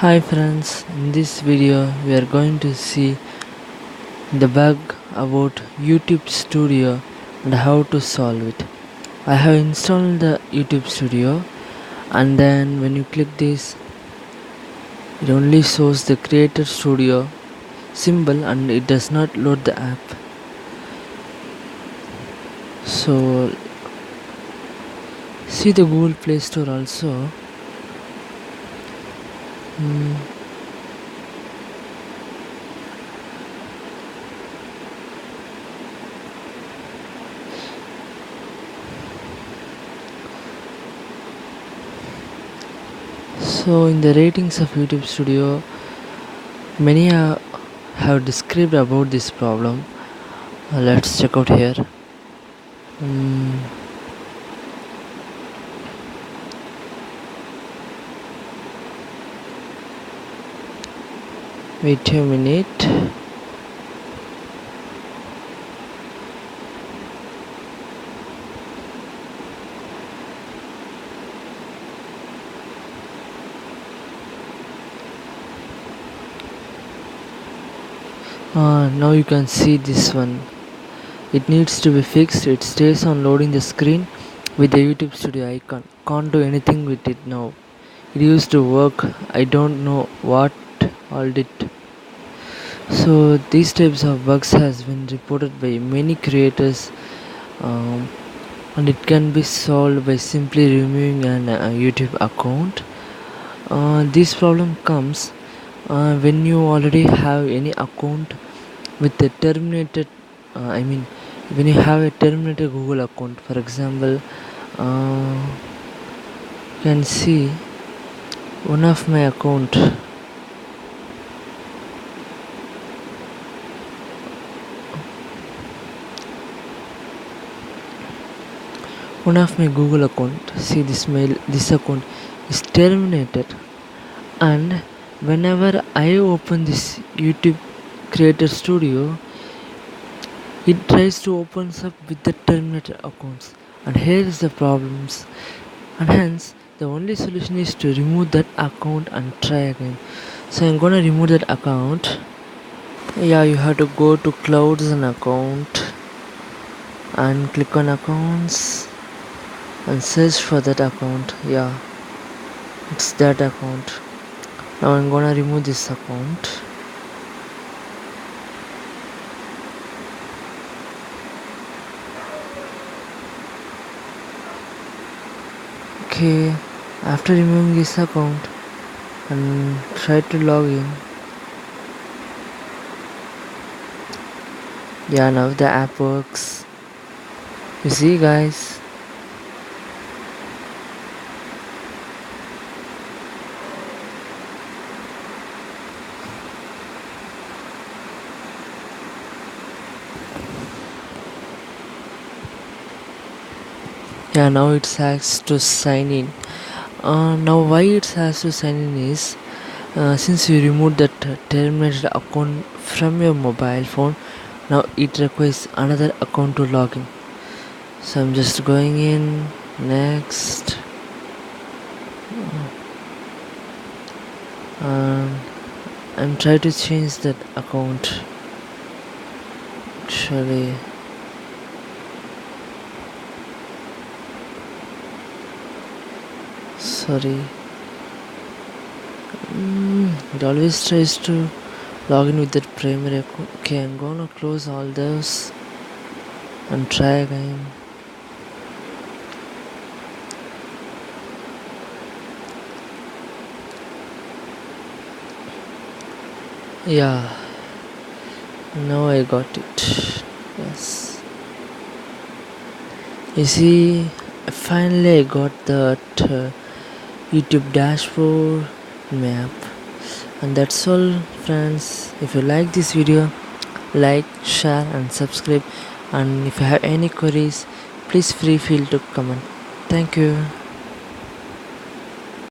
Hi friends, in this video we are going to see the bug about YouTube Studio and how to solve it. I have installed the YouTube Studio, and then when you click this, it only shows the Creator Studio symbol and it does not load the app. So see the Google Play Store also. So in the ratings of YouTube Studio, many have described about this problem. Let's check out here. Wait a minute. Now you can see this one. It needs to be fixed. It stays on loading the screen with the YouTube Studio icon. Can't do anything with it now. It used to work. I don't know what all did. So these types of bugs has been reported by many creators, and it can be solved by simply removing an YouTube account. This problem comes when you already have any account with a terminated when you have a terminated Google account. For example, you can see one of my account. One of my Google account, see this account is terminated, and whenever I open this YouTube Creator Studio, it tries to open up with the terminated accounts, and here is the problems, and hence the only solution is to remove that account and try again. So I'm gonna remove that account. Yeah, you have to go to clouds and account and click on accounts and search for that account. Yeah, it's that account. Now I'm gonna remove this account. Okay, after removing this account and try to log in. Yeah, now the app works. You see guys. Yeah, now it has to sign in. Now why it has to sign in is since you removed that terminated account from your mobile phone, now it requires another account to log in. So I'm just going in. Next, I'm trying to change that account. Actually, sorry. It always tries to log in with that primary account. Okay, I'm gonna close all those and try again. Yeah, now I got it. Yes, you see, finally I got that YouTube dashboard map. And that's all friends. If you like this video, like, share and subscribe, and if you have any queries, please feel free to comment. Thank you.